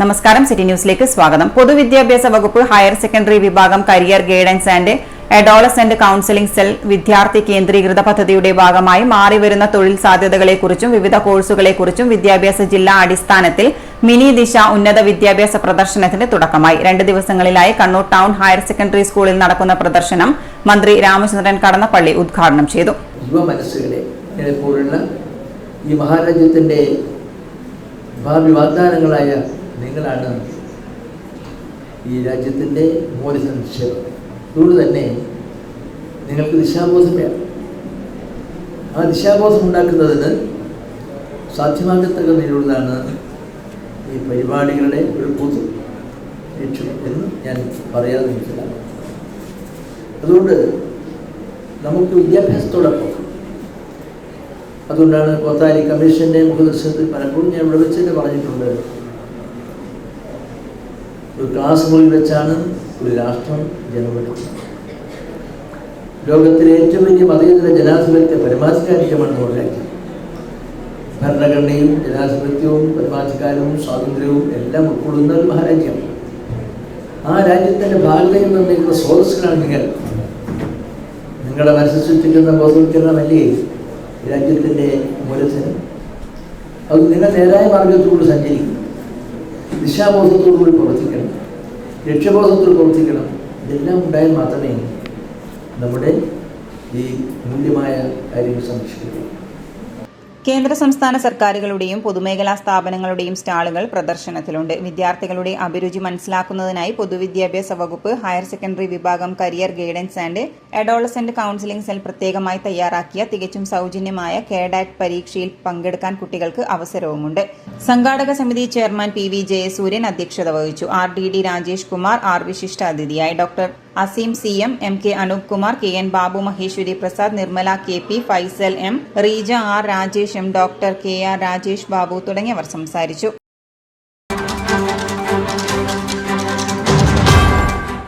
നമസ്കാരം, സിറ്റി ന്യൂസിലേക്ക് സ്വാഗതം. പൊതുവിദ്യാഭ്യാസ വകുപ്പ് ഹയർ സെക്കൻഡറി വിഭാഗം career guidance and adolescent counselling cell വിദ്യാർത്ഥി കേന്ദ്രീകൃത പദ്ധതിയുടെ ഭാഗമായി മാറിവരുന്ന തൊഴിൽ സാധ്യതകളെക്കുറിച്ചും വിവിധ കോഴ്സുകളെക്കുറിച്ചും വിദ്യാഭ്യാസ ജില്ലാ അടിസ്ഥാനത്തിൽ മിനി ദിശ ഉന്നത വിദ്യാഭ്യാസ പ്രദർശനത്തിന് തുടക്കമായി. 2 ദിവസങ്ങളിലായി കണ്ണൂർ ടൗൺ ഹയർ സെക്കൻഡറി സ്കൂളിൽ നടക്കുന്ന പ്രദർശനം മന്ത്രി രാമചന്ദ്രൻ കടന്നപ്പള്ളി ഉദ്ഘാടനം ചെയ്തു. ഈ മഹാരാജ്യത്തിന്റെ ഭാവി വാഗ്ദാനങ്ങളായ നിങ്ങളാണ് ഈ രാജ്യത്തിന്റെ മൂലധന നിക്ഷേപം. അതുകൊണ്ട് തന്നെ നിങ്ങൾക്ക് ദിശാബോധം വേണം. ആ ദിശാബോധം ഉണ്ടാക്കുന്നതിന് സാധ്യമാകത്തക്ക നിലയിലുള്ളതാണ് ഈ പരിപാടികളുടെ ഒരു പൊതു ലക്ഷ്യം എന്ന് ഞാൻ പറയാതെ മനസ്സിലാക്കാം. അതുകൊണ്ട് നമുക്ക് വിദ്യാഭ്യാസത്തോടൊപ്പം, അതുകൊണ്ടാണ് കോത്താരി കമ്മീഷന്റെ മുഖദർശനത്തിൽ പലപ്പോഴും ഞാൻ ഇവിടെ വെച്ച് പറഞ്ഞിട്ടുണ്ട്, ഒരു ക്ലാസ് മുറിയിൽ വെച്ചാണ് ഒരു രാഷ്ട്രം ജനമെടുക്കുന്നത്. ലോകത്തിലെ ഏറ്റവും വലിയ മതേതര ജനാധിപത്യ പരമാധികാരികമാണ് നമ്മുടെ രാജ്യം. ഭരണഘടനയും ജനാധിപത്യവും പരമാധികാരവും സ്വാതന്ത്ര്യവും എല്ലാം ഉൾക്കൊള്ളുന്ന ഒരു മഹാരാജ്യം. ആ രാജ്യത്തിൻ്റെ ഭാഗതയും നിർണ്ണയിക്കുന്ന സ്രോതസ്സുകളാണ് നിങ്ങൾ. നിങ്ങളുടെ മനസ്സിൽ സൃഷ്ടിക്കുന്ന ബോധവൽക്കരണമല്ലേ രാജ്യത്തിൻ്റെ മൂലധനം. അത് നിങ്ങൾ നേരായ മാർഗത്തോട് സഞ്ചരിക്കും, ദിശാബോധത്തോടുകൂടി പ്രവർത്തിക്കണം, ലക്ഷ്യബോധത്തോട് പ്രവർത്തിക്കണം. ഇതെല്ലാം ഉണ്ടായാൽ മാത്രമേ നമ്മുടെ ഈ മൂല്യമായ കാര്യങ്ങൾ സംരക്ഷിക്കൂ. കേന്ദ്ര സംസ്ഥാന സർക്കാരുകളുടെയും പൊതുമേഖലാ സ്ഥാപനങ്ങളുടെയും സ്റ്റാളുകൾ പ്രദർശനത്തിലുണ്ട്. വിദ്യാർത്ഥികളുടെ അഭിരുചി മനസ്സിലാക്കുന്നതിനായി പൊതുവിദ്യാഭ്യാസ വകുപ്പ് ഹയർ സെക്കൻഡറി വിഭാഗം career guidance and adolescent counselling cell പ്രത്യേകമായി തയ്യാറാക്കിയ തികച്ചും സൗജന്യമായ കേഡാറ്റ് പരീക്ഷയിൽ പങ്കെടുക്കാൻ കുട്ടികൾക്ക് അവസരവുമുണ്ട്. സംഘാടക സമിതി ചെയർമാൻ PV ജയസൂര്യൻ അധ്യക്ഷത വഹിച്ചു. RDD രാജേഷ് കുമാർ വിശിഷ്ട അതിഥിയായി. Doctor Azeem CM, MK Anoop Kumar, KN Babu, Maheshwari Prasad, Nirmala KP, Faisal M, Reeja R, Rajesh M, doctor KR Rajesh Babu തുടങ്ങിയവർ സംസാരിച്ചു.